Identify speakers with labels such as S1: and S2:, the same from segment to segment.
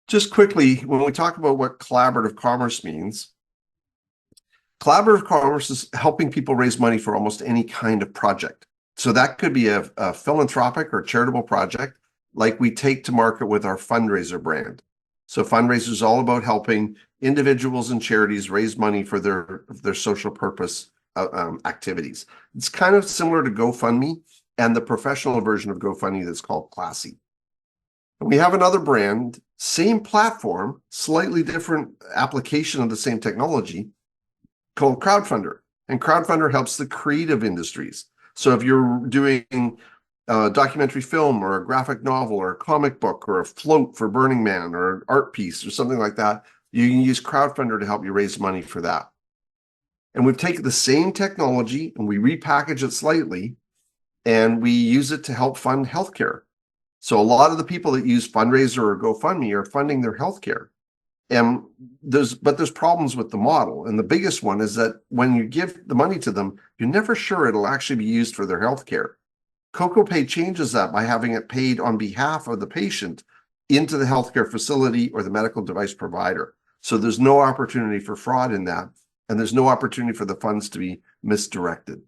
S1: Just quickly, when we talk about what collaborative commerce means, collaborative commerce is helping people raise money for almost any kind of project. So that could be a philanthropic or charitable project, like we take to market with our fundraiser brand. So fundraiser is all about helping individuals and charities raise money for their social purpose activities. It's kind of similar to GoFundMe and the professional version of GoFundMe that's called Classy. And we have another brand, same platform, slightly different application of the same technology, called Crowdfunder. And Crowdfunder helps the creative industries. So if you're doing a documentary film or a graphic novel or a comic book or a float for Burning Man or an art piece or something like that, you can use Crowdfunder to help you raise money for that. And we've taken the same technology and we repackage it slightly and we use it to help fund healthcare. So a lot of the people that use Fundraiser or GoFundMe are funding their healthcare. And there's problems with the model. And the biggest one is that when you give the money to them, you're never sure it'll actually be used for their healthcare. CocoPay changes that by having it paid on behalf of the patient into the healthcare facility or the medical device provider. So there's no opportunity for fraud in that. And there's no opportunity for the funds to be misdirected.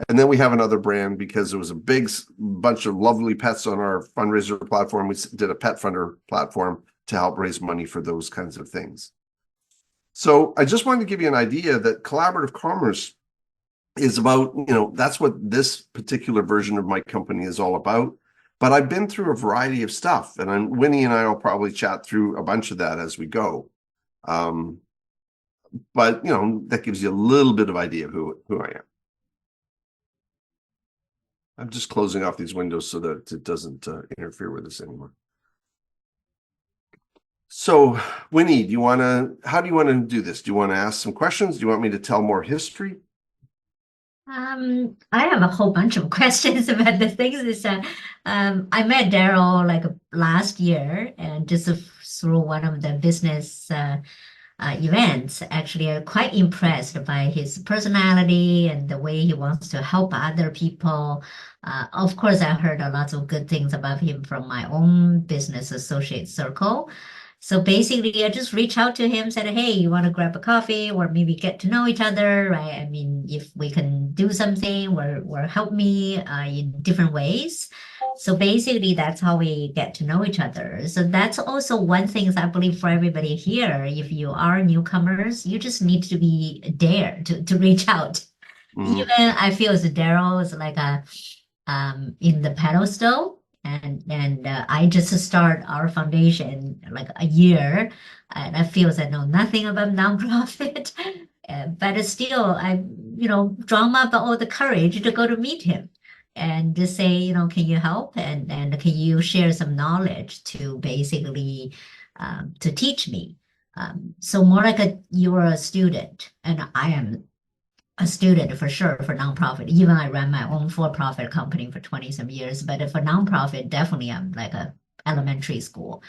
S1: And then we have another brand because there was a big bunch of lovely pets on our fundraiser platform. We did a pet funder platform to help raise money for those kinds of things. So I just wanted to give you an idea that collaborative commerce is about, that's what this particular version of my company is all about. But I've been through a variety of stuff, and Winnie and I will probably chat through a bunch of that as we go. But that gives you a little bit of idea of who I am. I'm just closing off these windows so that it doesn't interfere with us anymore. So, Winnie, how do you want to do this? Do you want to ask some questions? Do you want me to tell more history?
S2: I have a whole bunch of questions about the things. I met Daryl like last year, and just through one of the business events. Actually, I'm quite impressed by his personality and the way he wants to help other people. Of course, I heard a lot of good things about him from my own business associate circle. So basically, I just reached out to him, said, "Hey, you want to grab a coffee or maybe get to know each other, right? I mean, if we can do something or help me in different ways." So basically, that's how we get to know each other. So that's also one thing I believe for everybody here. If you are newcomers, you just need to be there to reach out.
S1: Mm-hmm.
S2: Even I feel as Daryl is like a in the pedestal, and I just start our foundation like a year, and I feel as I know nothing about nonprofit, but still I drum up all the courage to go to meet him and just say, can you help and can you share some knowledge to basically to teach me. So more like you're a student and I am a student for sure for nonprofit. Even I ran my own for-profit company for 20 some years, but for nonprofit, definitely I'm like a elementary school.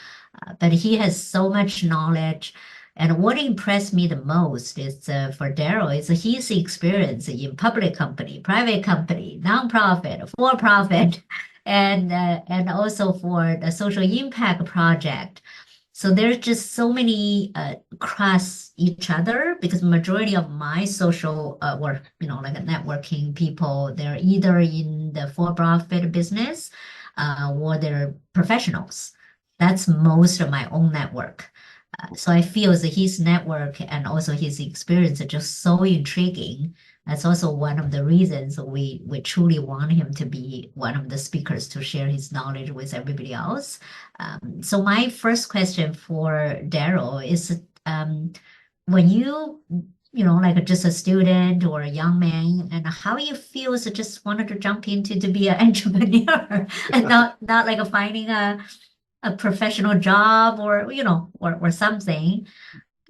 S2: But he has so much knowledge. And what impressed me the most is for Daryl is his experience in public company, private company, nonprofit, for-profit, and also for the social impact project. So there's just so many cross each other because majority of my social work, like networking people, they're either in the for-profit business or they're professionals. That's most of my own network. So I feel that his network and also his experience are just so intriguing. That's also one of the reasons we truly want him to be one of the speakers to share his knowledge with everybody else. So my first question for Daryl is, when like just a student or a young man, and how you feel so just wanted to jump into to be an entrepreneur and not like finding a professional job or something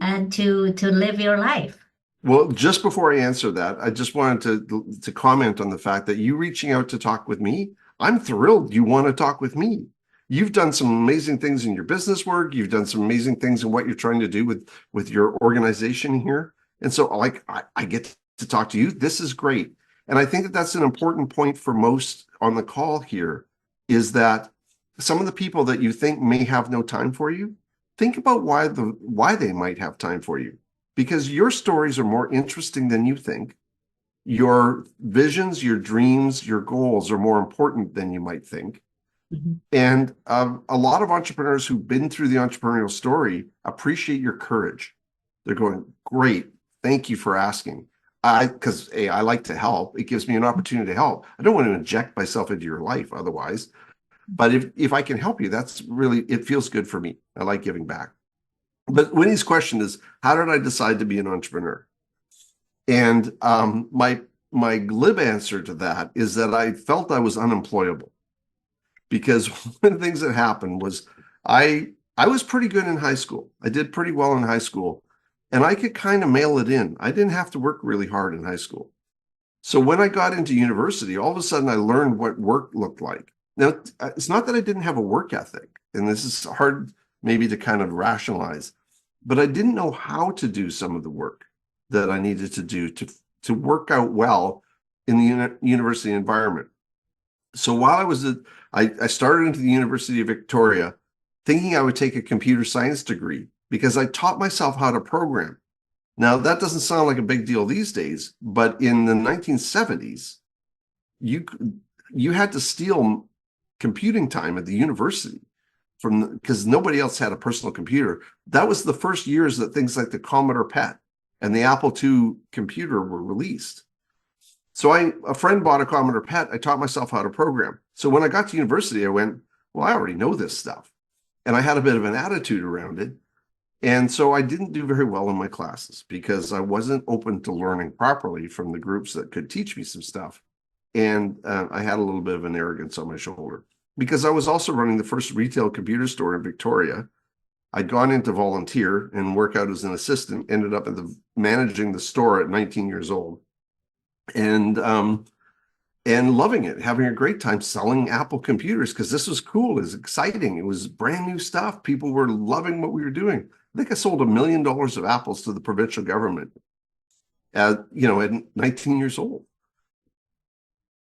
S2: and to live your life.
S1: Well, just before I answer that, I just wanted to comment on the fact that you reaching out to talk with me, I'm thrilled you want to talk with me. You've done some amazing things in your business work. You've done some amazing things in what you're trying to do with your organization here. And so I get to talk to you. This is great. And I think that that's an important point for most on the call here is that some of the people that you think may have no time for you, think about why they might have time for you, because your stories are more interesting than you think. Your visions, your dreams, your goals are more important than you might think.
S2: Mhm.
S1: And a lot of entrepreneurs who've been through the entrepreneurial story appreciate your courage. They're going, great, thank you for asking. Because I like to help. It gives me an opportunity to help. I don't want to inject myself into your life otherwise. But if I can help you, that's really, it feels good for me. I like giving back. But Winnie's question is, how did I decide to be an entrepreneur? And my glib answer to that is that I felt I was unemployable, because one of the things that happened was I was pretty good in high school. I did pretty well in high school, and I could kind of mail it in. I didn't have to work really hard in high school. So when I got into university, all of a sudden I learned what work looked like. Now, it's not that I didn't have a work ethic, and this is hard maybe to kind of rationalize, but I didn't know how to do some of the work that I needed to do to work out well in the university environment. So while I started into the University of Victoria thinking I would take a computer science degree because I taught myself how to program. Now, that doesn't sound like a big deal these days, but in the 1970s, you had to steal computing time at the university because nobody else had a personal computer. That was the first years that things like the Commodore PET and the Apple II computer were released. So a friend bought a Commodore PET. I taught myself how to program. So when I got to university, I went, well, I already know this stuff. And I had a bit of an attitude around it. And so I didn't do very well in my classes because I wasn't open to learning properly from the groups that could teach me some stuff. And I had a little bit of an arrogance on my shoulder because I was also running the first retail computer store in Victoria. I'd gone in to volunteer and work out as an assistant, ended up managing the store at 19 years old. And loving it, having a great time selling Apple computers because this was cool, it was exciting, it was brand new stuff. People were loving what we were doing. I think I sold $1 million of apples to the provincial government at 19 years old.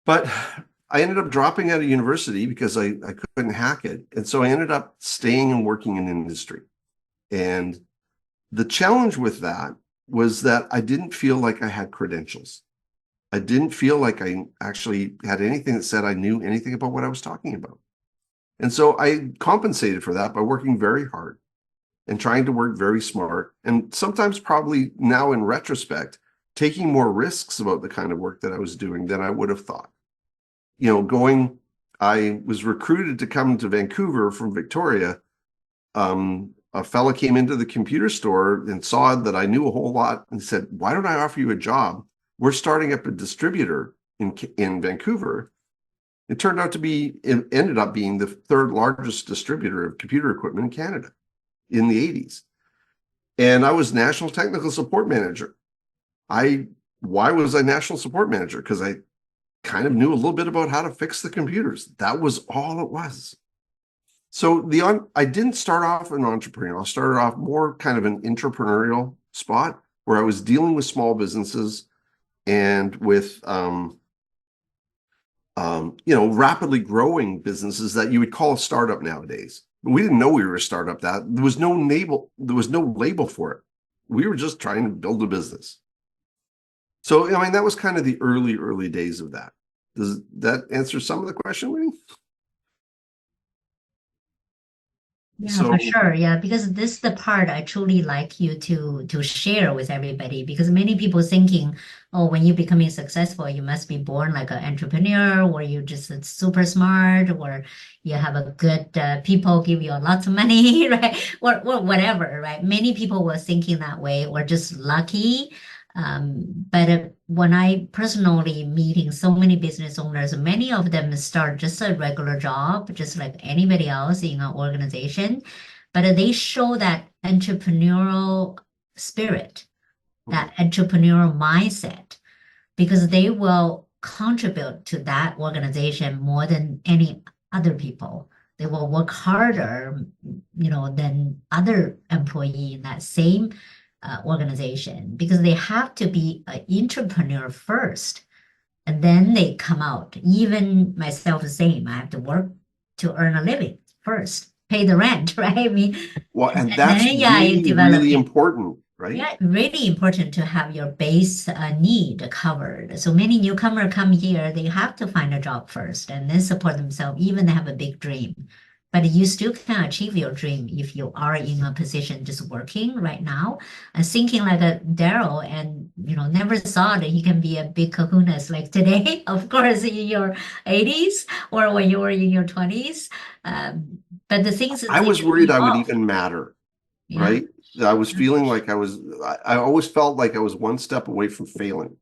S1: But I ended up dropping out of university because I couldn't hack it. And so I ended up staying and working in industry. And the challenge with that was that I didn't feel like I had credentials. I didn't feel like I actually had anything that said I knew anything about what I was talking about. And so I compensated for that by working very hard and trying to work very smart. And sometimes, probably now in retrospect, taking more risks about the kind of work that I was doing than I would have thought. I was recruited to come to Vancouver from Victoria. A fella came into the computer store and saw that I knew a whole lot and said, why don't I offer you a job? We're starting up a distributor in Vancouver. It ended up being the third largest distributor of computer equipment in Canada in the 80s. And I was national technical support manager. Why was I national support manager? Because I kind of knew a little bit about how to fix the computers. That was all it was. So I didn't start off an entrepreneur. I started off more kind of an entrepreneurial spot where I was dealing with small businesses and with rapidly growing businesses that you would call a startup nowadays. We didn't know we were a startup. There was no label for it. We were just trying to build a business. So that was kind of the early days of that. Does that answer some of the question, Winnie?
S2: Yeah, for sure. Yeah, because this is the part I truly like you to share with everybody. Because many people thinking, oh, when you're becoming successful, you must be born like an entrepreneur, or you just super smart, or you have a good people give you lots of money, right? Or whatever, right? Many people were thinking that way, or just lucky. But when I personally meeting so many business owners, many of them start just a regular job, just like anybody else in an organization, but they show that entrepreneurial spirit, that entrepreneurial mindset, because they will contribute to that organization more than any other people. They will work harder, than other employee in that same organization because they have to be an entrepreneur first, and then they come out. Even myself, the same. I have to work to earn a living first, pay the rent, right? I mean,
S1: Well,
S2: and
S1: and that's
S2: then yeah, you
S1: really,
S2: develop
S1: really
S2: it.
S1: important, right?
S2: Yeah, really important to have your base need covered. So many newcomers come here, they have to find a job first and then support themselves, even they have a big dream. But you still can achieve your dream if you are in a position just working right now and thinking like a Daryl and never thought that he can be a big kahunas like today, of course, in your 80s or when you were in your 20s. Um, but the things that
S1: I
S2: they
S1: was worried I would
S2: evolve.
S1: even matter,
S2: Yeah.
S1: right? I was feeling like I always felt like I was one step away from failing.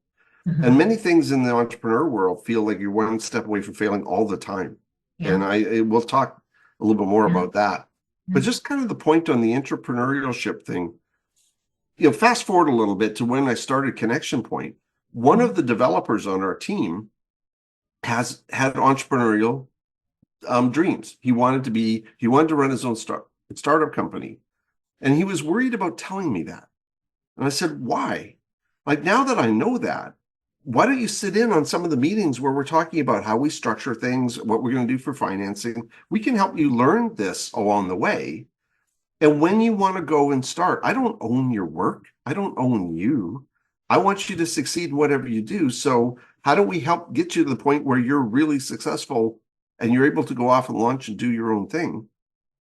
S1: And
S2: Mhm.
S1: many things in the entrepreneur world feel like you're one step away from failing all the time.
S2: Yeah.
S1: And we'll talk a little bit more
S2: Yeah.
S1: about that.
S2: Yeah.
S1: But just kind of the point on the entrepreneurship thing, fast forward a little bit to when I started Connection Point. One of the developers on our team has had entrepreneurial dreams. He wanted to run his own startup company. And he was worried about telling me that. And I said, why? Like, now that I know that, why don't you sit in on some of the meetings where we're talking about how we structure things, what we're going to do for financing? We can help you learn this along the way. And when you want to go and start, I don't own your work. I don't own you. I want you to succeed in whatever you do. So how do we help get you to the point where you're really successful and you're able to go off and launch and do your own thing?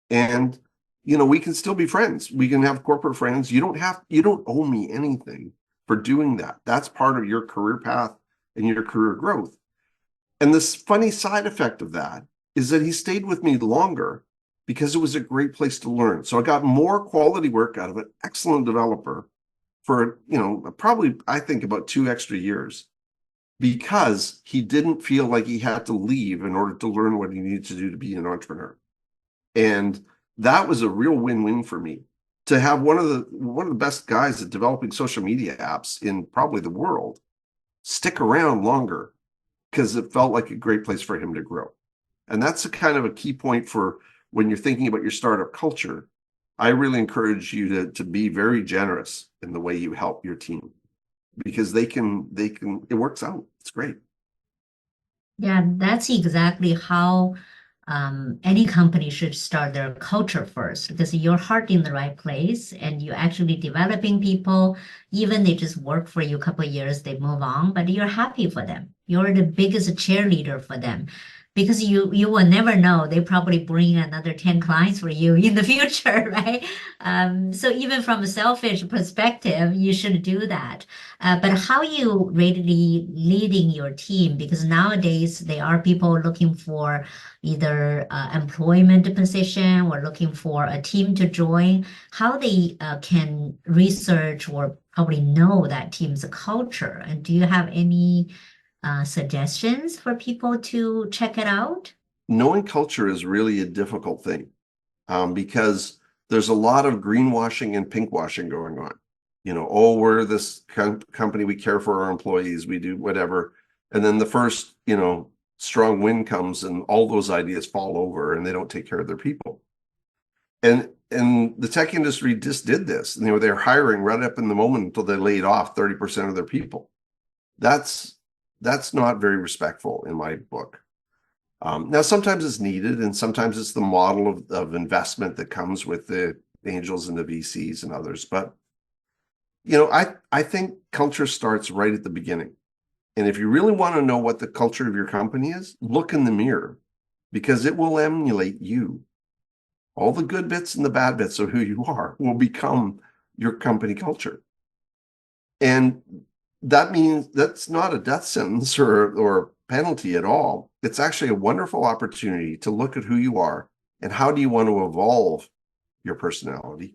S1: And we can still be friends. We can have corporate friends. You don't owe me anything for doing that. That's part of your career path and your career growth. And this funny side effect of that is that he stayed with me longer because it was a great place to learn. So I got more quality work out of an excellent developer for, probably, I think, about 2 extra years because he didn't feel like he had to leave in order to learn what he needed to do to be an entrepreneur. And that was a real win-win for me to have one of the best guys at developing social media apps in probably the world stick around longer because it felt like a great place for him to grow. And that's a kind of a key point for when you're thinking about your startup culture. I really encourage you to be very generous in the way you help your team because it works out. It's great.
S2: Yeah, that's exactly how any company should start their culture first because your heart in the right place and you're actually developing people. Even they just work for you a couple of years, they move on, but you're happy for them. You're the biggest cheerleader for them because you will never know. They probably bring another 10 clients for you in the future, right? So even from a selfish perspective, you should do that. But how you really leading your team? Because nowadays there are people looking for either employment position or looking for a team to join. How they can research or probably know that team's culture? And do you have any suggestions for people to check it out?
S1: Knowing culture is really a difficult thing because there's a lot of greenwashing and pinkwashing going on. Oh, we're this company, we care for our employees, we do whatever. And then the first, strong wind comes and all those ideas fall over and they don't take care of their people. And the tech industry just did this. They're hiring right up in the moment until they laid off 30% of their people. That's not very respectful in my book. Now, sometimes it's needed, and sometimes it's the model of investment that comes with the angels and the VCs and others. But I think culture starts right at the beginning. And if you really want to know what the culture of your company is, look in the mirror because it will emulate you. All the good bits and the bad bits of who you are will become your company culture. And that means that's not a death sentence or penalty at all. It's actually a wonderful opportunity to look at who you are and how do you want to evolve your personality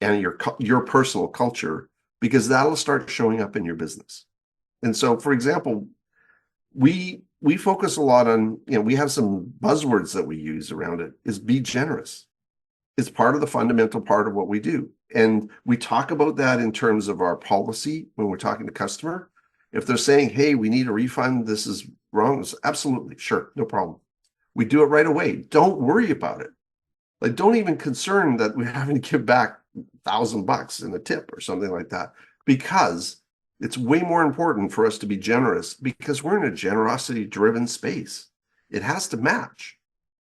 S1: and your personal culture, because that'll start showing up in your business. And so, for example, we focus a lot on, we have some buzzwords that we use around it is be generous. It's part of the fundamental part of what we do. And we talk about that in terms of our policy when we're talking to customer. If they're saying, hey, we need a refund, this is wrong, it's absolutely, sure, no problem. We do it right away. Don't worry about it. Like, don't even concern that we're having to give back $1,000 in a tip or something like that, because it's way more important for us to be generous because we're in a generosity driven space. It has to match.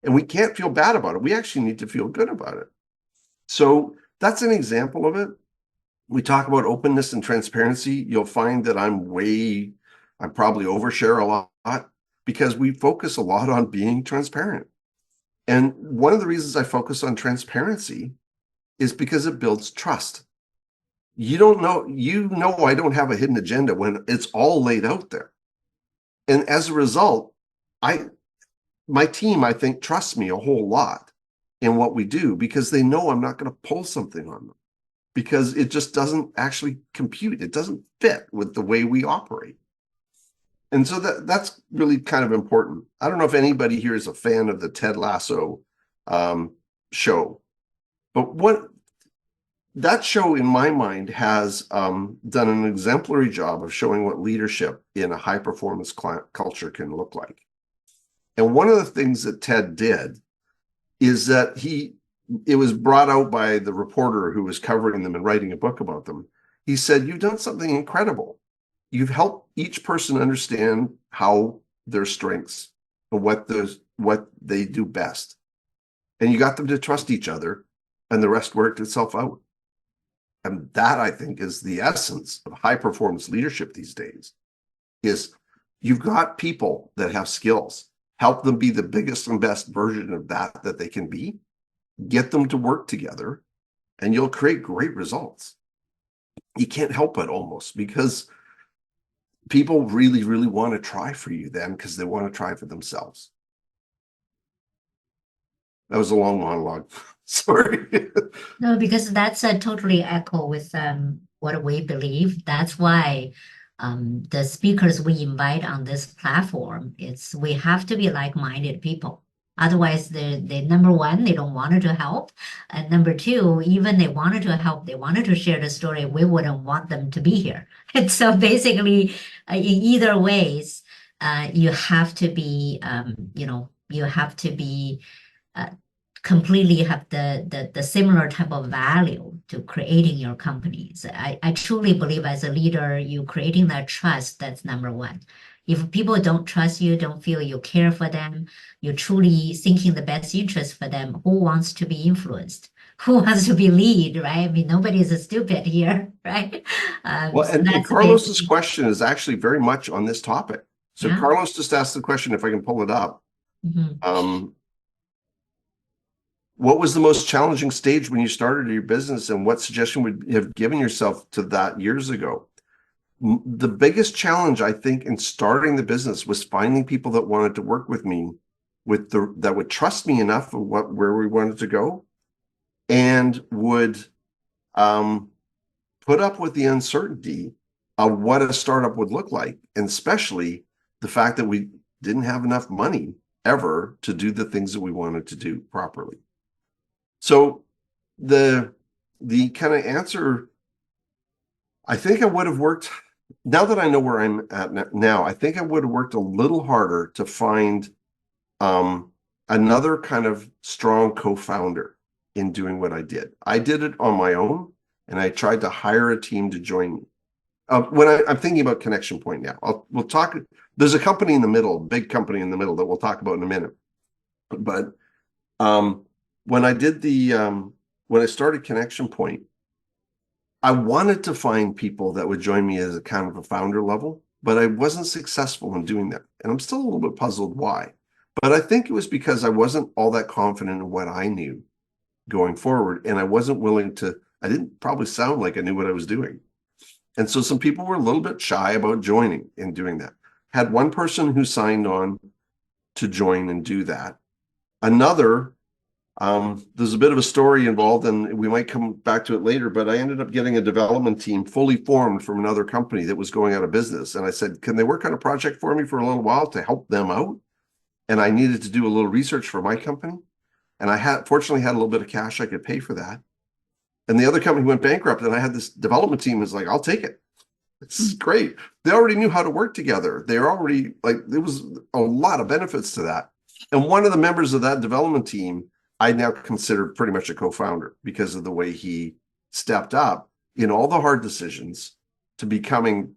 S1: And we can't feel bad about it. We actually need to feel good about it. So that's an example of it. We talk about openness and transparency. You'll find that I probably overshare a lot because we focus a lot on being transparent. And one of the reasons I focus on transparency is because it builds trust. I don't have a hidden agenda when it's all laid out there. And as a result, my team, I think, trusts me a whole lot in what we do because they know I'm not going to pull something on them because it just doesn't actually compute. It doesn't fit with the way we operate. And so that's really kind of important. I don't know if anybody here is a fan of the Ted Lasso show, but that show in my mind has done an exemplary job of showing what leadership in a high performance culture can look like. And one of the things that Ted did is that it was brought out by the reporter who was covering them and writing a book about them. He said, "You've done something incredible. You've helped each person understand how their strengths and what they do best. And you got them to trust each other, and the rest worked itself out." And that, I think, is the essence of high performance leadership these days, is you've got people that have skills. Help them be the biggest and best version of that they can be. Get them to work together, and you'll create great results. You can't help it almost because people really, really want to try for you then because they want to try for themselves. That was a long monologue. Sorry.
S2: No, because that's a totally echo with what we believe. That's why the speakers we invite on this platform, we have to be like-minded people. Otherwise, they number one, they don't want to help. And number two, even they wanted to help, they wanted to share the story, we wouldn't want them to be here. And so basically, in either ways, you have to be, you have to be completely have the similar type of value to creating your companies. I truly believe as a leader, you creating that trust, that's number one. If people don't trust you, don't feel you care for them, you're truly thinking the best interest for them, who wants to be influenced? Who wants to be lead, right? I mean, nobody is stupid here, right?
S1: Well,
S2: So
S1: and
S2: that's
S1: Carlos's
S2: basically,
S1: question is actually very much on this topic. So
S2: yeah.
S1: Carlos just asked the question, if I can pull it up.
S2: Mhm.
S1: What was the most challenging stage when you started your business, and what suggestion would you have given yourself to that years ago? The biggest challenge, I think, in starting the business was finding people that wanted to work with me, that would trust me enough of where we wanted to go, and would put up with the uncertainty of what a startup would look like, and especially the fact that we didn't have enough money ever to do the things that we wanted to do properly. So the kind of answer, I think I would have worked, now that I know where I'm at now, I think I would have worked a little harder to find another kind of strong co-founder in doing what I did. I did it on my own, and I tried to hire a team to join me. When I'm thinking about Connection Point now, we'll talk. There's a company in the middle, a big company in the middle that we'll talk about in a minute. But when I did when I started Connection Point, I wanted to find people that would join me as a kind of a founder level, but I wasn't successful in doing that. And I'm still a little bit puzzled why. But I think it was because I wasn't all that confident in what I knew going forward. And I didn't probably sound like I knew what I was doing. And so some people were a little bit shy about joining and doing that. Had one person who signed on to join and do that. Another, there's a bit of a story involved, and we might come back to it later, but I ended up getting a development team fully formed from another company that was going out of business. And I said, can they work on a project for me for a little while to help them out? And I needed to do a little research for my company. And I fortunately had a little bit of cash I could pay for that. And the other company went bankrupt, and I had this development team was like, I'll take it. It's great. They already knew how to work together. They're already there was a lot of benefits to that. And one of the members of that development team, I now consider pretty much a co-founder because of the way he stepped up in all the hard decisions to becoming,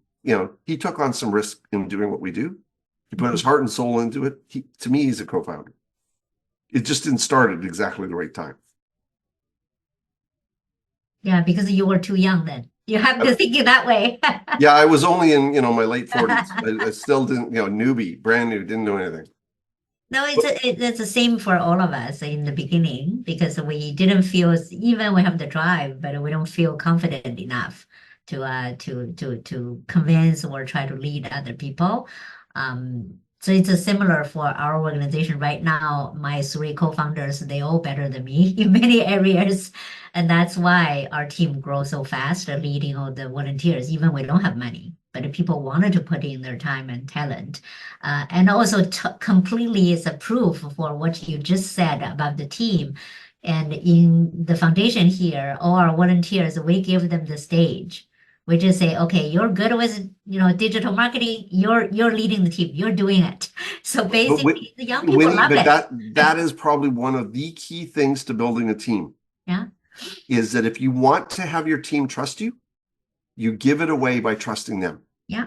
S1: he took on some risk in doing what we do. He put his heart and soul into it. To me, he's a co-founder. It just didn't start at exactly the right time.
S2: Yeah, because you were too young then. You have to think it that way.
S1: Yeah, I was only in, my late 40s. I still didn't, newbie, brand new, didn't know anything.
S2: No, it's the same for all of us in the beginning because we didn't feel even we have the drive, but we don't feel confident enough to convince or try to lead other people. So it's a similar for our organization right now. My three co-founders, they all better than me in many areas, and that's why our team grows so fast, leading all the volunteers. Even we don't have money, but if people wanted to put in their time and talent. And also completely is a proof for what you just said about the team. And in the foundation here, all our volunteers, we give them the stage. We just say, okay, you're good with, digital marketing. You're leading the team. You're doing it. So basically, the young people love
S1: But
S2: it.
S1: that is probably one of the key things to building a team.
S2: Yeah.
S1: Is that if you want to have your team trust you, you give it away by trusting them.
S2: Yeah.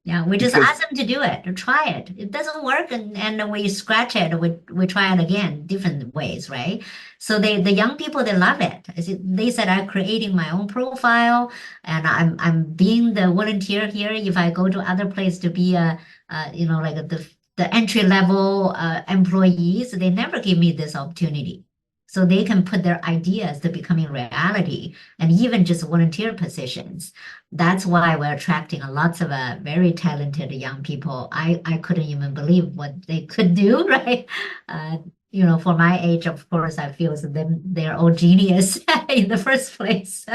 S2: Yeah, we just
S1: Because
S2: ask them to do it, to try it. It doesn't work, and we scratch it. We try it again, different ways, right? So the young people, they love it. They said I'm creating my own profile, and I'm being the volunteer here. If I go to other place to be like the entry level employees, they never give me this opportunity. So they can put their ideas to becoming reality, and even just volunteer positions. That's why we're attracting lots of very talented young people. I couldn't even believe what they could do, right? For my age, of course, I feel they're all genius in the first place.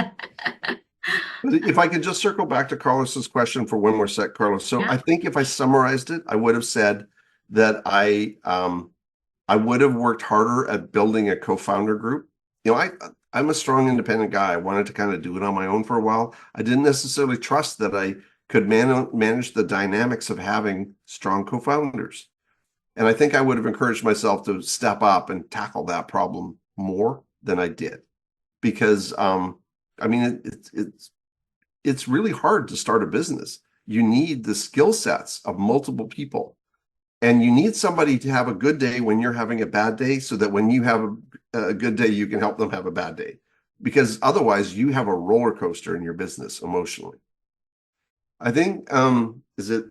S1: if I could just circle back to Carlos's question for one more sec, Carlos. So
S2: Yeah.
S1: I think if I summarized it, I would have said that I would have worked harder at building a co-founder group. I'm a strong independent guy. I wanted to kind of do it on my own for a while. I didn't necessarily trust that I could manage the dynamics of having strong co-founders. And I think I would have encouraged myself to step up and tackle that problem more than I did. Because it's really hard to start a business. You need the skill sets of multiple people. And you need somebody to have a good day when you're having a bad day so that when you have a good day, you can help them have a bad day. Because otherwise, you have a roller coaster in your business emotionally. I think, is it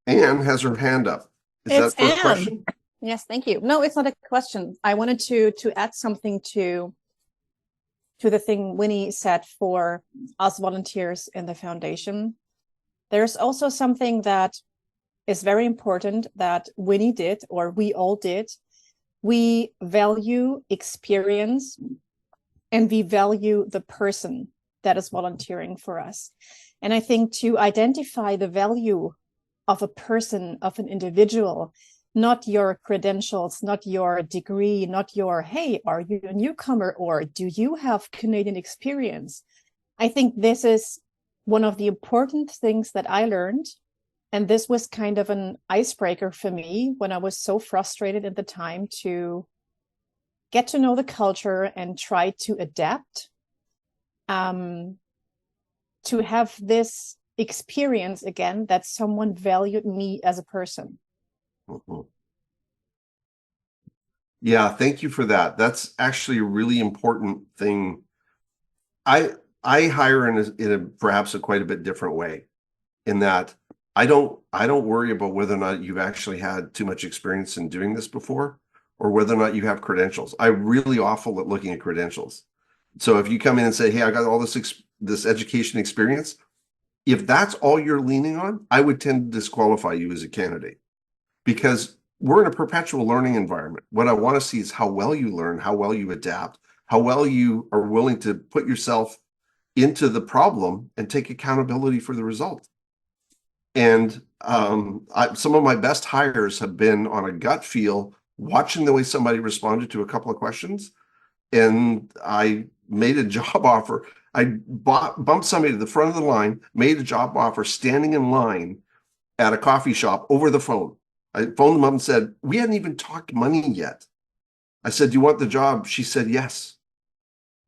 S1: Anne has her hand up. Is
S3: It's
S1: that for a
S3: Anne.
S1: question?
S3: Yes, thank you. No, it's not a question. I wanted to add something to the thing Winnie said for us volunteers in the foundation. There's also something that is very important that Winnie did, or we all did. We value experience and we value the person that is volunteering for us. And I think to identify the value of a person, of an individual, not your credentials, not your degree, not your, hey, are you a newcomer or do you have Canadian experience? I think this is one of the important things that I learned. And this was kind of an icebreaker for me when I was so frustrated at the time to get to know the culture and try to adapt, to have this experience again that someone valued me as a person.
S1: Mm-hmm. Yeah, thank you for that. That's actually a really important thing. I hire in a perhaps a quite a bit different way, in that I don't worry about whether or not you've actually had too much experience in doing this before, or whether or not you have credentials. I'm really awful at looking at credentials. So if you come in and say, hey, I got all this education experience, if that's all you're leaning on, I would tend to disqualify you as a candidate, because we're in a perpetual learning environment. What I want to see is how well you learn, how well you adapt, how well you are willing to put yourself into the problem and take accountability for the result. And some of my best hires have been on a gut feel, watching the way somebody responded to a couple of questions. And I made a job offer. I bumped somebody to the front of the line, made a job offer standing in line at a coffee shop over the phone. I phoned them up and said, we hadn't even talked money yet. I said, do you want the job? She said, yes.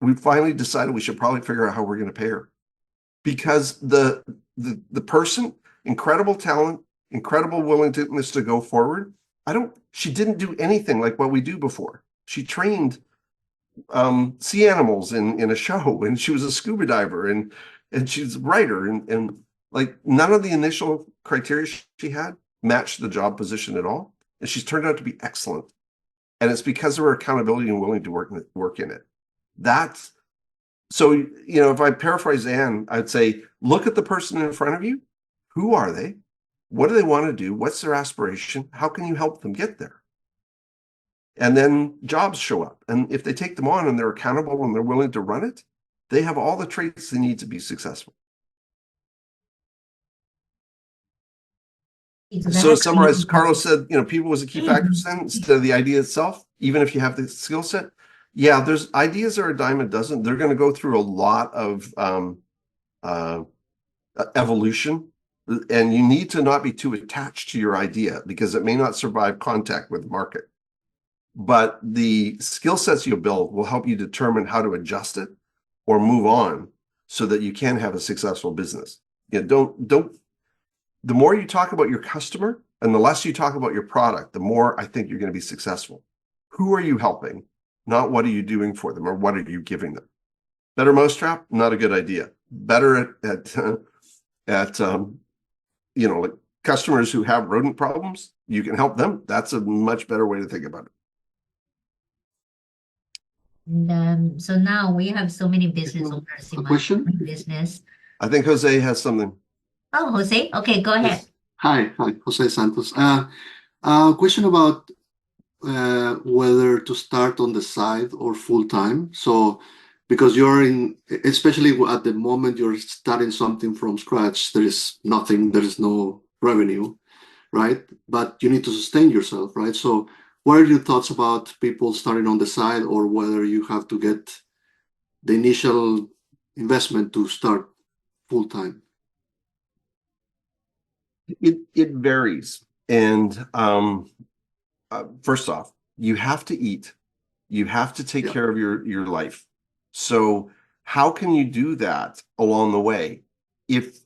S1: We finally decided we should probably figure out how we're going to pay her. Because the person, incredible talent, incredible willingness to go forward, She didn't do anything like what we do before. She trained sea animals in a show, and she was a scuba diver, and she's a writer, and like none of the initial criteria she had matched the job position at all. And she's turned out to be excellent. And it's because of her accountability and willing to work in it. That's so, if I paraphrase Anne, I'd say, look at the person in front of you. Who are they? What do they want to do? What's their aspiration? How can you help them get there? And then jobs show up. And if they take them on and they're accountable and they're willing to run it, they have all the traits they need to be successful. So to summarize, Carlos said, people was a key factor instead of the idea itself, even if you have the skill set. Yeah, there's ideas are a dime a dozen. They're going to go through a lot of evolution, and you need to not be too attached to your idea because it may not survive contact with the market. But the skill sets you build will help you determine how to adjust it or move on so that you can have a successful business. The more you talk about your customer and the less you talk about your product, the more I think you're going to be successful. Who are you helping? Not what are you doing for them or what are you giving them? Better mousetrap? Not a good idea. Better at like customers who have rodent problems, you can help them. That's a much better way to think about it.
S2: And so now we have so many business owners in my business.
S1: I think Jose has something.
S2: Oh, Jose? Okay, go ahead.
S4: Yes. Hi, Jose Santos. Question about whether to start on the side or full time. So, because especially at the moment you're starting something from scratch, there is nothing, there is no revenue, right? But you need to sustain yourself, right? So, what are your thoughts about people starting on the side, or whether you have to get the initial investment to start full time?
S1: It varies. And first off, you have to eat. You have to take care of your life. So how can you do that along the way? If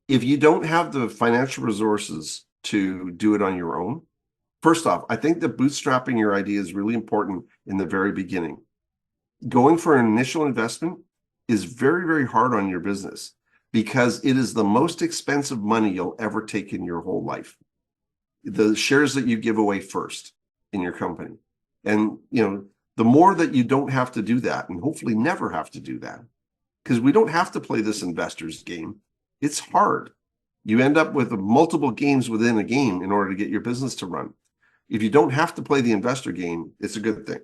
S1: you don't have the financial resources to do it on your own, first off, I think that bootstrapping your idea is really important in the very beginning. Going for an initial investment is very, very hard on your business because it is the most expensive money you'll ever take in your whole life. The shares that you give away first in your company. And, the more that you don't have to do that, and hopefully never have to do that, because we don't have to play this investor's game. It's hard. You end up with multiple games within a game in order to get your business to run. If you don't have to play the investor game, it's a good thing.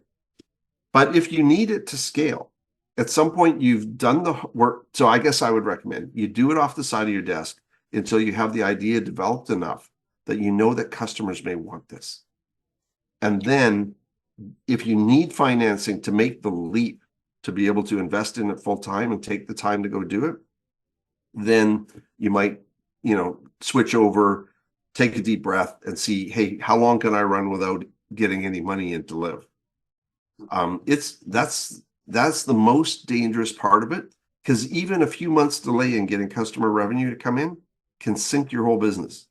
S1: But if you need it to scale, at some point you've done the work. So I guess I would recommend you do it off the side of your desk until you have the idea developed enough that you know that customers may want this. And then if you need financing to make the leap to be able to invest in it full time and take the time to go do it, then you might, switch over, take a deep breath and see, hey, how long can I run without getting any money in to live? That's the most dangerous part of it, because even a few months delay in getting customer revenue to come in can sink your whole business.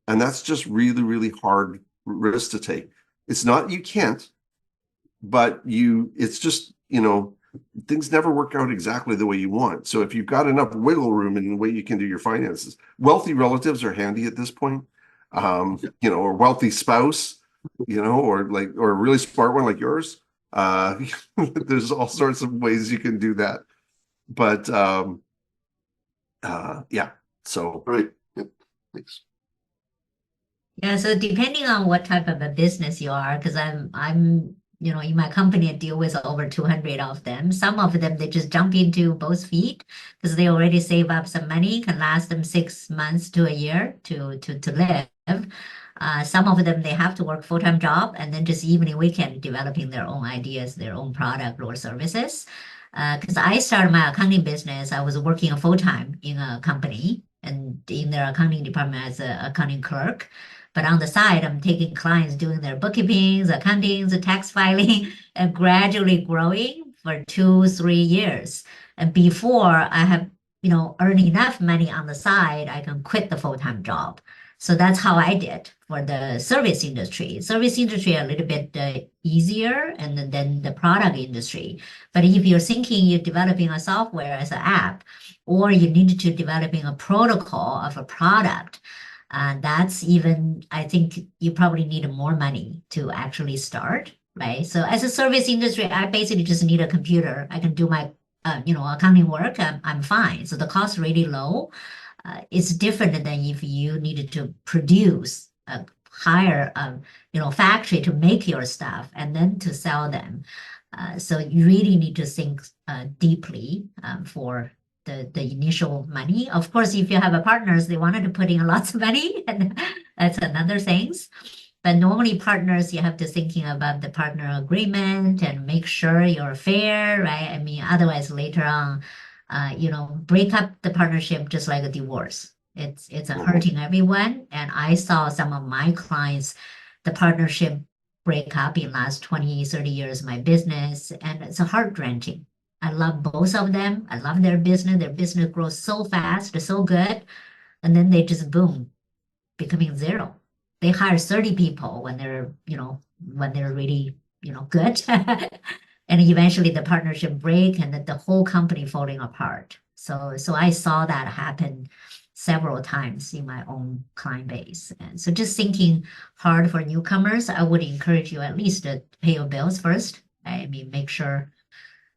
S1: And that's just really, really hard risk to take. It's not you can't, but it's just, things never work out exactly the way you want. So if you've got enough wiggle room in the way you can do your finances, wealthy relatives are handy at this point, or wealthy spouse, or a really smart one like yours. There's all sorts of ways you can do that. But yeah, so.
S4: All right. Yep. Thanks.
S2: Yeah, so depending on what type of a business you are, because I'm in my company, I deal with over 200 of them. Some of them, they just jump into both feet because they already save up some money, can last them 6 months to a year to live. Some of them, they have to work full-time job and then just evening, weekend developing their own ideas, their own product or services. Because I started my accounting business, I was working full-time in a company and in their accounting department as an accounting clerk. But on the side, I'm taking clients doing their bookkeepings, accountings, tax filing, and gradually growing for 2-3 years. And before I have, earned enough money on the side, I can quit the full-time job. So that's how I did for the service industry. Service industry a little bit easier, and then the product industry. But if you're thinking you're developing a software as an app, or you need to developing a protocol of a product, that's even, I think you probably need more money to actually start, right? So as a service industry, I basically just need a computer. I can do my accounting work. I'm fine. So the cost really low. It's different than if you needed to produce hire factory to make your stuff and then to sell them. So you really need to think deeply for the initial money. Of course, if you have a partners, they wanted to put in lots of money, and that's another things. But normally partners, you have to thinking about the partner agreement and make sure you're fair, right? I mean, otherwise later on, break up the partnership just like a divorce. It's hurting everyone. And I saw some of my clients, the partnership break up in last 20, 30 years of my business, and it's a heart-wrenching. I love both of them. I love their business. Their business grows so fast, so good. And then they just boom, becoming zero. They hire 30 people when they're really, good. And eventually the partnership break and the whole company falling apart. So I saw that happen several times in my own client base. And so just thinking hard for newcomers, I would encourage you at least to pay your bills first. I mean, make sure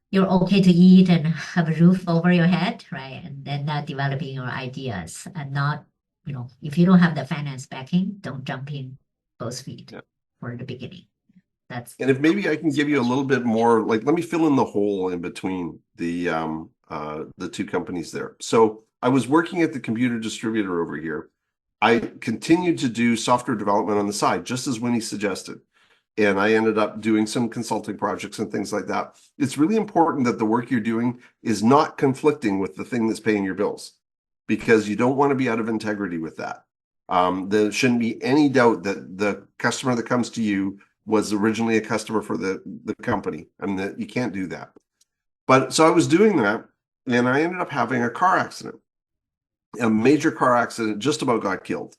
S2: you're okay to eat and have a roof over your head, right? And then not developing your ideas and not, if you don't have the finance backing, don't jump in both feet for the beginning.
S1: And if maybe I can give you a little bit more, like, let me fill in the hole in between the two companies there. So I was working at the computer distributor over here. I continued to do software development on the side, just as Winnie suggested. And I ended up doing some consulting projects and things like that. It's really important that the work you're doing is not conflicting with the thing that's paying your bills, because you don't want to be out of integrity with that. There shouldn't be any doubt that the customer that comes to you was originally a customer for the company, and that you can't do that. But so I was doing that, and I ended up having a car accident, a major car accident, just about got killed.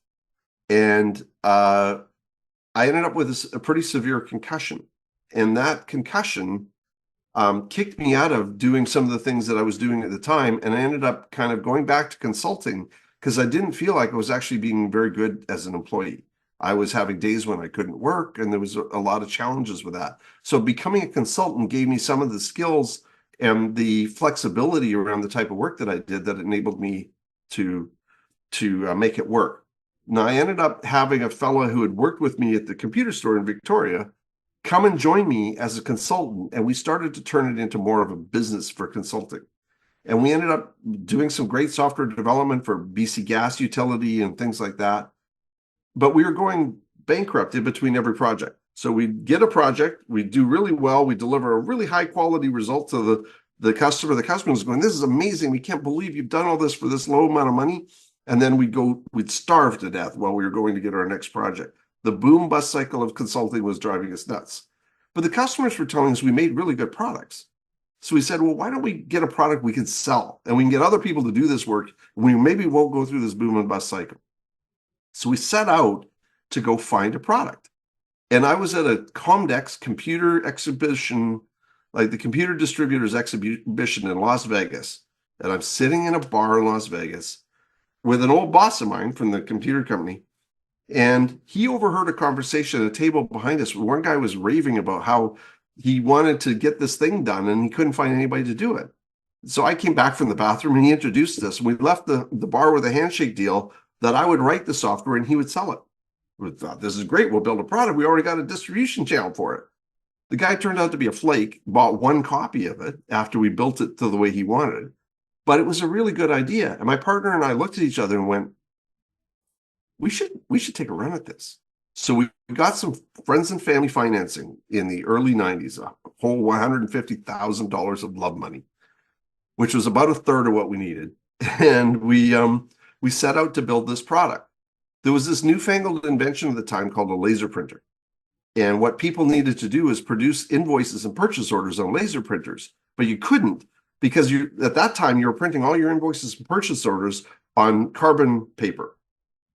S1: And I ended up with a pretty severe concussion. And that concussion kicked me out of doing some of the things that I was doing at the time. And I ended up kind of going back to consulting because I didn't feel like I was actually being very good as an employee. I was having days when I couldn't work, and there was a lot of challenges with that. So becoming a consultant gave me some of the skills and the flexibility around the type of work that I did that enabled me to make it work. Now, I ended up having a fellow who had worked with me at the computer store in Victoria come and join me as a consultant, and we started to turn it into more of a business for consulting. And we ended up doing some great software development for BC Gas Utility and things like that. But we were going bankrupt in between every project. So we'd get a project, we'd do really well, we deliver a really high quality result to the customer. The customer was going, "This is amazing. We can't believe you've done all this for this low amount of money." And then we'd starve to death while we were going to get our next project. The boom bust cycle of consulting was driving us nuts. But the customers were telling us we made really good products. So we said, well, why don't we get a product we can sell, and we can get other people to do this work, and we maybe won't go through this boom and bust cycle. So we set out to go find a product. And I was at a Comdex computer exhibition, like the computer distributors exhibition in Las Vegas. And I'm sitting in a bar in Las Vegas with an old boss of mine from the computer company. And he overheard a conversation at a table behind us where one guy was raving about how he wanted to get this thing done and he couldn't find anybody to do it. So I came back from the bathroom and he introduced us. And we left the bar with a handshake deal that I would write the software and he would sell it. We thought, this is great. We'll build a product. We already got a distribution channel for it. The guy turned out to be a flake, bought one copy of it after we built it to the way he wanted. But it was a really good idea. And my partner and I looked at each other and went, we should take a run at this. So we got some friends and family financing in the early 90s, a whole $150,000 of love money, which was about a third of what we needed. And we set out to build this product. There was this newfangled invention at the time called a laser printer. And what people needed to do is produce invoices and purchase orders on laser printers. But you couldn't, because at that time you were printing all your invoices and purchase orders on carbon paper.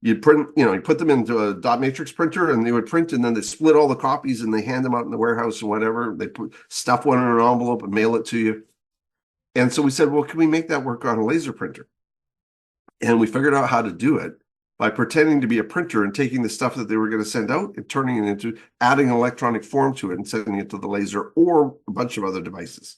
S1: You'd print, you put them into a dot matrix printer and they would print, and then they split all the copies and they hand them out in the warehouse and whatever. They put stuff one in an envelope and mail it to you. And so we said, well, can we make that work on a laser printer? And we figured out how to do it by pretending to be a printer and taking the stuff that they were going to send out and turning it into, adding an electronic form to it and sending it to the laser or a bunch of other devices.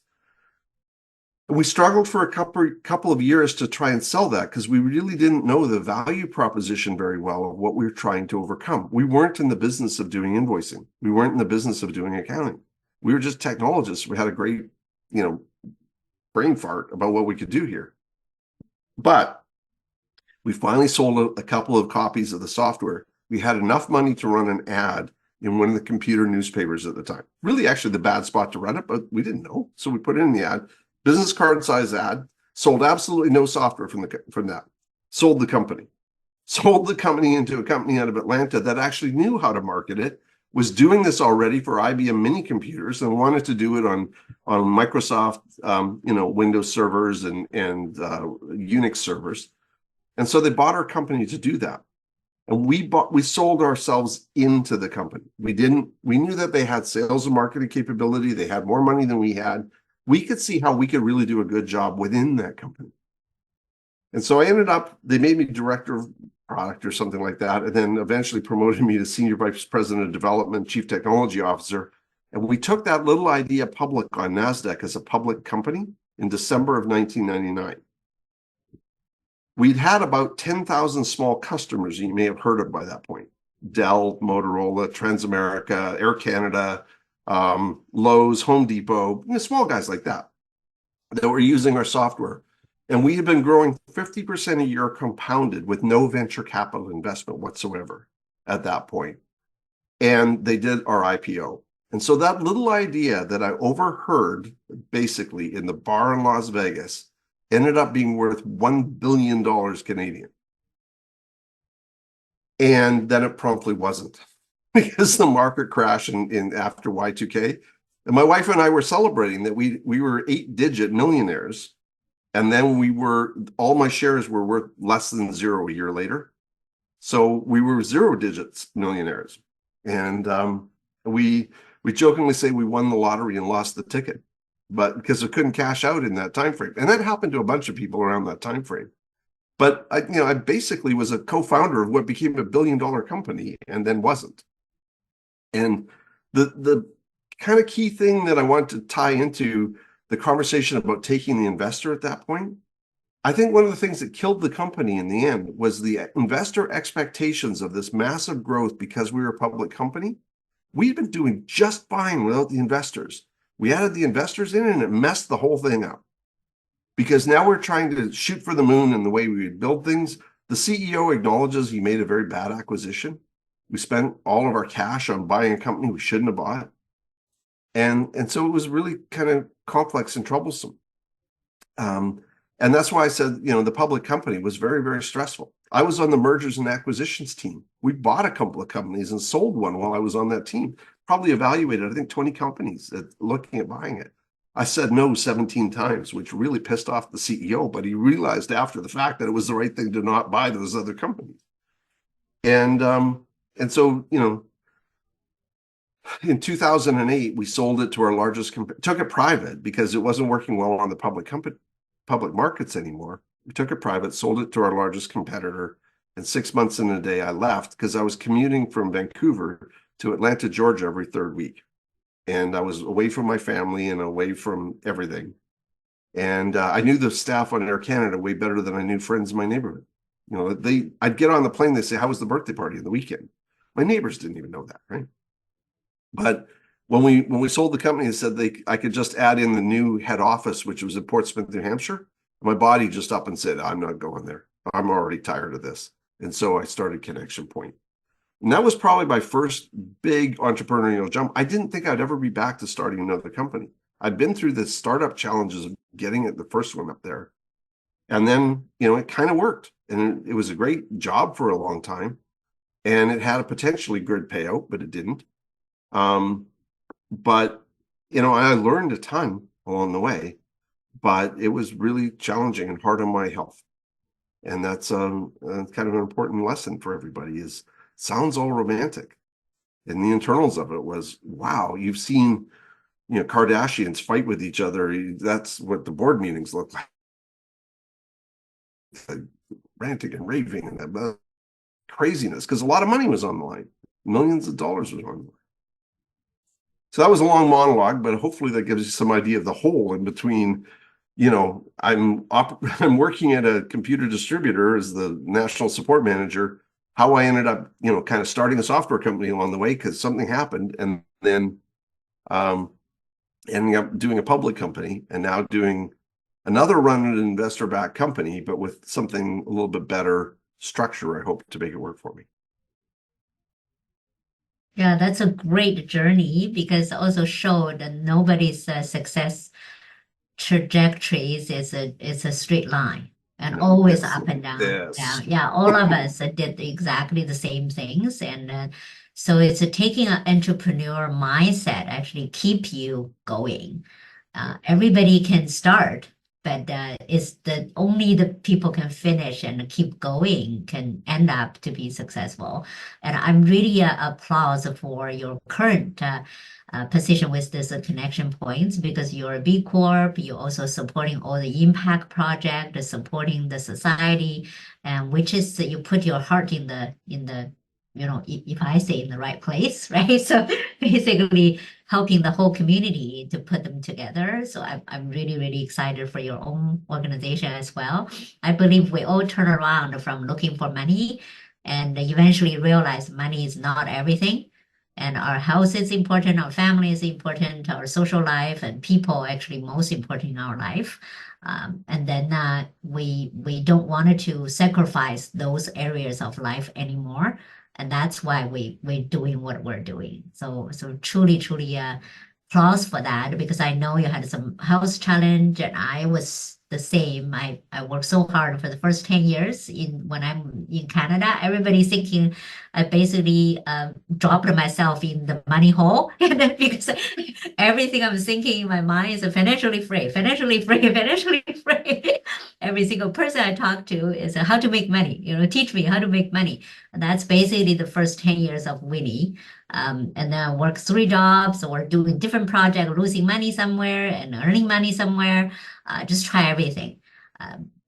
S1: And we struggled for a couple of years to try and sell that because we really didn't know the value proposition very well of what we were trying to overcome. We weren't in the business of doing invoicing. We weren't in the business of doing accounting. We were just technologists. We had a great, brain fart about what we could do here. But we finally sold a couple of copies of the software. We had enough money to run an ad in one of the computer newspapers at the time. Really, actually, the bad spot to run it, but we didn't know. So we put it in the ad, business card size ad, sold absolutely no software from that. Sold the company into a company out of Atlanta that actually knew how to market it, was doing this already for IBM mini computers and wanted to do it on Microsoft, Windows servers and Unix servers. And so they bought our company to do that. And we sold ourselves into the company. We knew that they had sales and marketing capability. They had more money than we had. We could see how we could really do a good job within that company. And so they made me director of product or something like that, and then eventually promoted me to senior vice president of development, chief technology officer. And we took that little idea public on NASDAQ as a public company in December of 1999. We'd had about 10,000 small customers you may have heard of by that point. Dell, Motorola, Transamerica, Air Canada, Lowe's, Home Depot, small guys like that were using our software. And we had been growing 50% a year compounded with no venture capital investment whatsoever at that point. And they did our IPO. And so that little idea that I overheard basically in the bar in Las Vegas ended up being worth $1 billion Canadian. And then it promptly wasn't because the market crashed in after Y2K. And my wife and I were celebrating that we were 8-digit millionaires. And then all my shares were worth less than zero a year later. So we were 0 digits millionaires. And we jokingly say we won the lottery and lost the ticket, but because we couldn't cash out in that time frame. And that happened to a bunch of people around that time frame. But I basically was a co-founder of what became a $1 billion company and then wasn't. And the kind of key thing that I want to tie into the conversation about taking the investor at that point, I think one of the things that killed the company in the end was the investor expectations of this massive growth because we were a public company. We'd been doing just fine without the investors. We added the investors in and it messed the whole thing up. Because now we're trying to shoot for the moon in the way we would build things. The CEO acknowledges he made a very bad acquisition. We spent all of our cash on buying a company we shouldn't have bought. And so it was really kind of complex and troublesome. And that's why I said, the public company was very, very stressful. I was on the mergers and acquisitions team. We bought a couple of companies and sold one while I was on that team. Probably evaluated, I think, 20 companies looking at buying it. I said no 17 times, which really pissed off the CEO, but he realized after the fact that it was the right thing to not buy those other companies. And so, in 2008, we sold it to our largest took it private because it wasn't working well on the public markets anymore. We took it private, sold it to our largest competitor, and 6 months in a day, I left because I was commuting from Vancouver to Atlanta, Georgia every third week. And I was away from my family and away from everything. And I knew the staff on Air Canada way better than I knew friends in my neighborhood. I'd get on the plane, they say, how was the birthday party on the weekend? My neighbors didn't even know that, right? But when we sold the company, they said I could just add in the new head office, which was in Portsmouth, New Hampshire. My body just up and said, I'm not going there. I'm already tired of this. And so I started Connection Point. And that was probably my first big entrepreneurial jump. I didn't think I'd ever be back to starting another company. I'd been through the startup challenges of getting the first one up there. And then, it kind of worked. And it was a great job for a long time. And it had a potentially good payout, but it didn't. But, I learned a ton along the way, but it was really challenging and hard on my health. And that's kind of an important lesson for everybody. Is sounds all romantic, and the internals of it was, wow, you've seen, Kardashians fight with each other. That's what the board meetings look like, ranting and raving and that craziness, because a lot of money was on the line, millions of dollars was on the line. So that was a long monologue, but hopefully that gives you some idea of the whole in between. I'm working at a computer distributor as the national support manager. How I ended up, kind of starting a software company along the way because something happened, and then ending up doing a public company, and now doing another run at an investor-backed company, but with something a little bit better structure, I hope, to make it work for me.
S2: Yeah, that's a great journey because it also showed that nobody's success trajectory is a straight line and
S1: No,
S2: always
S1: yes,
S2: up and down.
S1: yes.
S2: Yeah, all of us did exactly the same things, and so it's taking an entrepreneur mindset actually keep you going. Everybody can start, but it's only the people can finish and keep going can end up to be successful. And I'm really applause for your current position with this connection points because you're a B Corp. You're also supporting all the impact project, supporting the society, and which is you put your heart in the if I say in the right place, right? So basically helping the whole community to put them together. So I'm really, really excited for your own organization as well. I believe we all turn around from looking for money and eventually realize money is not everything. And our health is important, our family is important, our social life and people actually most important in our life. And then we don't want to sacrifice those areas of life anymore. And that's why we're doing what we're doing. So truly, truly applause for that because I know you had some health challenge and I was the same. I worked so hard for the first 10 years when I'm in Canada. Everybody's thinking I basically dropped myself in the money hole because everything I'm thinking in my mind is financially free, financially free, financially free. Every single person I talk to is how to make money, teach me how to make money. And that's basically the first 10 years of Winnie. And then I work 3 jobs or doing different projects, losing money somewhere and earning money somewhere. Just try everything.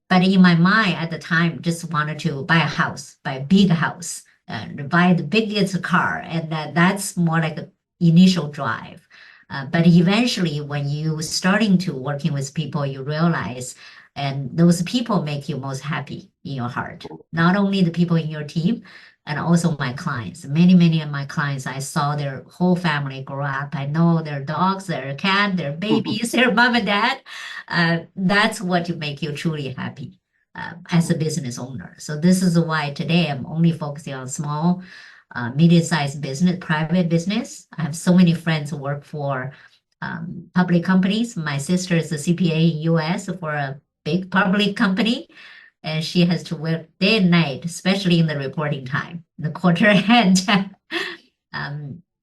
S2: But in my mind at the time, just wanted to buy a house, buy a big house, and buy the biggest car. And that's more like the initial drive. But eventually, when you starting to working with people, you realize, and those people make you most happy in your heart. Not only the people in your team, and also my clients. Many, many of my clients, I saw their whole family grow up. I know their dogs, their cat, their babies, their mom and dad. That's what you make you truly happy as a business owner. So this is why today I'm only focusing on small, medium-sized business, private business. I have so many friends who work for public companies. My sister is a CPA in US for a big public company. And she has to work day and night, especially in the reporting time, the quarter end.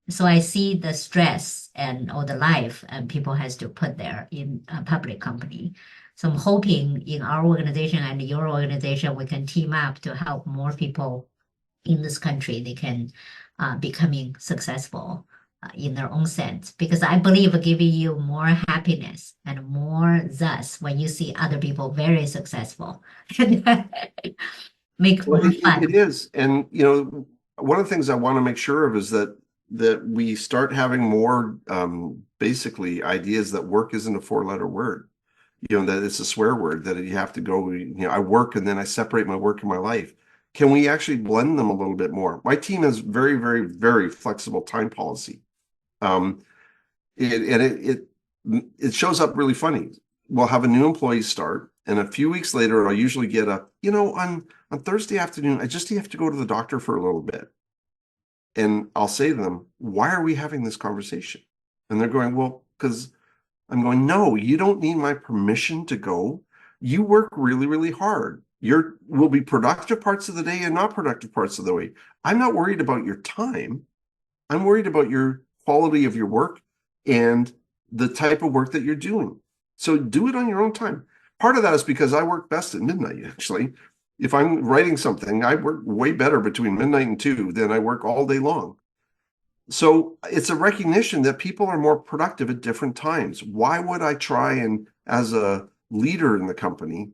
S2: So I see the stress and all the life and people has to put there in a public company. So I'm hoping in our organization and your organization, we can team up to help more people in this country. They can becoming successful in their own sense, because I believe giving you more happiness and more zest when you see other people very successful. Make
S1: Well,
S2: more fun.
S1: it is. And, one of the things I want to make sure of is that we start having more basically ideas that work isn't a 4-letter word, that it's a swear word, that you have to go, I work and then I separate my work and my life. Can we actually blend them a little bit more? My team has very, very, very flexible time policy. It shows up really funny. We'll have a new employee start, and a few weeks later, I'll usually get on Thursday afternoon, I just have to go to the doctor for a little bit. And I'll say to them, why are we having this conversation? And they're going, well, because I'm going, no, you don't need my permission to go. You work really, really hard. Will be productive parts of the day and not productive parts of the way. I'm not worried about your time. I'm worried about your quality of your work and the type of work that you're doing. So do it on your own time. Part of that is because I work best at midnight, actually. If I'm writing something, I work way better between midnight and 2 than I work all day long. So it's a recognition that people are more productive at different times. Why would I try and, as a leader in the company,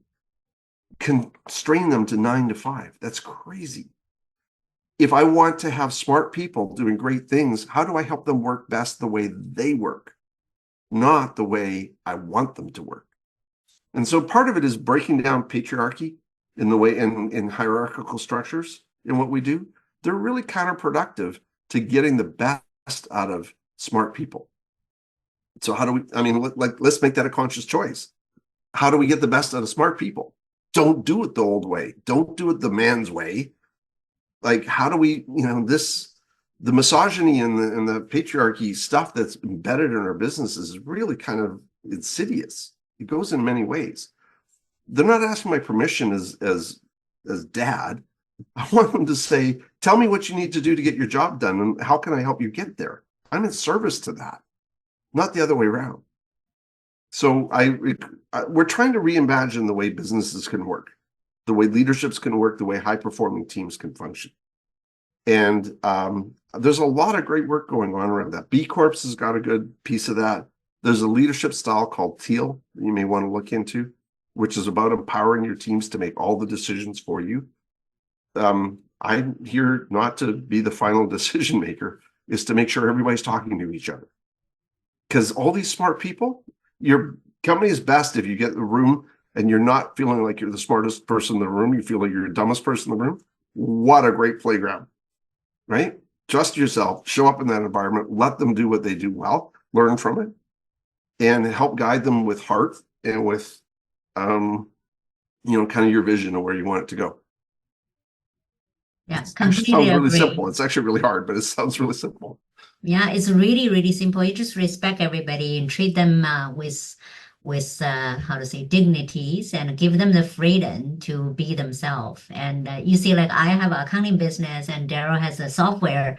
S1: constrain them to 9 to 5? That's crazy. If I want to have smart people doing great things, how do I help them work best the way they work, not the way I want them to work? And so part of it is breaking down patriarchy in the way in hierarchical structures in what we do. They're really counterproductive to getting the best out of smart people. So how do we, I mean, let's make that a conscious choice. How do we get the best out of smart people? Don't do it the old way. Don't do it the man's way. Like, how do we, the misogyny and the patriarchy stuff that's embedded in our businesses is really kind of insidious. It goes in many ways. They're not asking my permission as dad. I want them to say, tell me what you need to do to get your job done, and how can I help you get there? I'm in service to that, not the other way around. So we're trying to reimagine the way businesses can work, the way leaderships can work, the way high-performing teams can function. And there's a lot of great work going on around that. B Corps has got a good piece of that. There's a leadership style called Teal that you may want to look into, which is about empowering your teams to make all the decisions for you. I'm here not to be the final decision maker, is to make sure everybody's talking to each other. Because all these smart people, your company is best if you get in the room and you're not feeling like you're the smartest person in the room. You feel like you're the dumbest person in the room. What a great playground, right? Trust yourself, show up in that environment, let them do what they do well, learn from it, and help guide them with heart and with, kind of your vision of where you want it to go.
S2: Yeah,
S1: It sounds
S2: completely
S1: really
S2: agree.
S1: simple. It's actually really hard, but it sounds really simple.
S2: Yeah, it's really, really simple. You just respect everybody and treat them with how to say, dignities, and give them the freedom to be themselves. And you see, like, I have an accounting business, and Daryl has a software.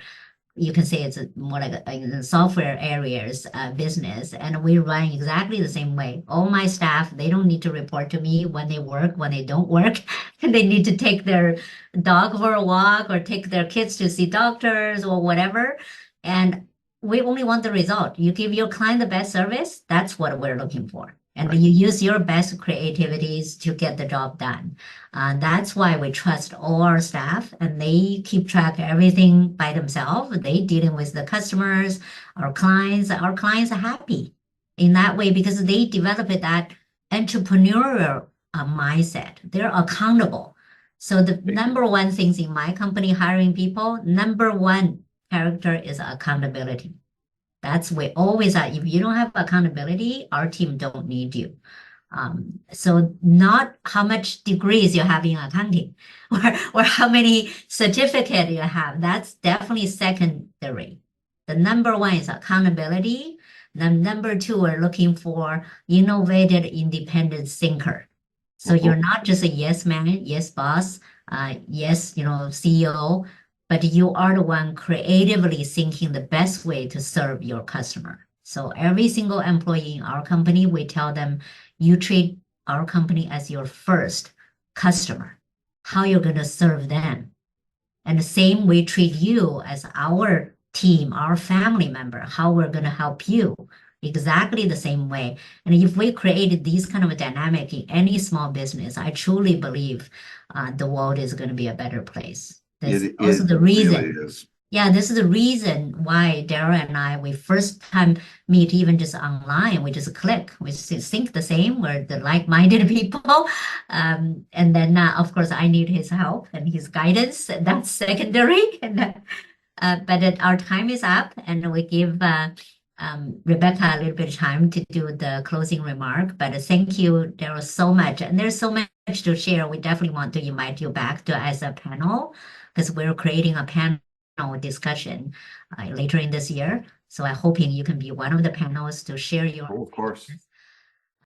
S2: You can say it's more like a software areas business, and we run exactly the same way. All my staff, they don't need to report to me when they work, when they don't work. They need to take their dog for a walk or take their kids to see doctors or whatever. And we only want the result. You give your client the best service, that's what we're looking for. And
S1: Right.
S2: you use your best creativities to get the job done. That's why we trust all our staff, and they keep track of everything by themselves. They dealing with the customers, our clients. Our clients are happy in that way because they developed that entrepreneurial mindset. They're accountable. So the number one things in my company hiring people, number one character is accountability. That's we always are. If you don't have accountability, our team don't need you. So not how much degrees you have in accounting or how many certificates you have. That's definitely secondary. The number one is accountability. Then number two, we're looking for innovative, independent thinker. So you're not just a yes man, yes boss, yes, CEO, but you are the one creatively thinking the best way to serve your customer. So every single employee in our company, we tell them, you treat our company as your first customer, how you're going to serve them. And the same, we treat you as our team, our family member, how we're going to help you. Exactly the same way. And if we created these kind of a dynamic in any small business, I truly believe the world is going to be a better place. That's also the reason.
S1: Really is.
S2: Yeah, this is the reason why Daryl and I, we first time meet even just online, we just click, we think the same, we're the like-minded people. And then, of course, I need his help and his guidance, and that's secondary. But our time is up, and we give Rebecca a little bit of time to do the closing remark. But thank you, Daryl, so much. And there's so much to share. We definitely want to invite you back to as a panel, because we're creating a panel discussion later in this year. So I'm hoping you can be one of the panels to share your
S1: Oh, of course.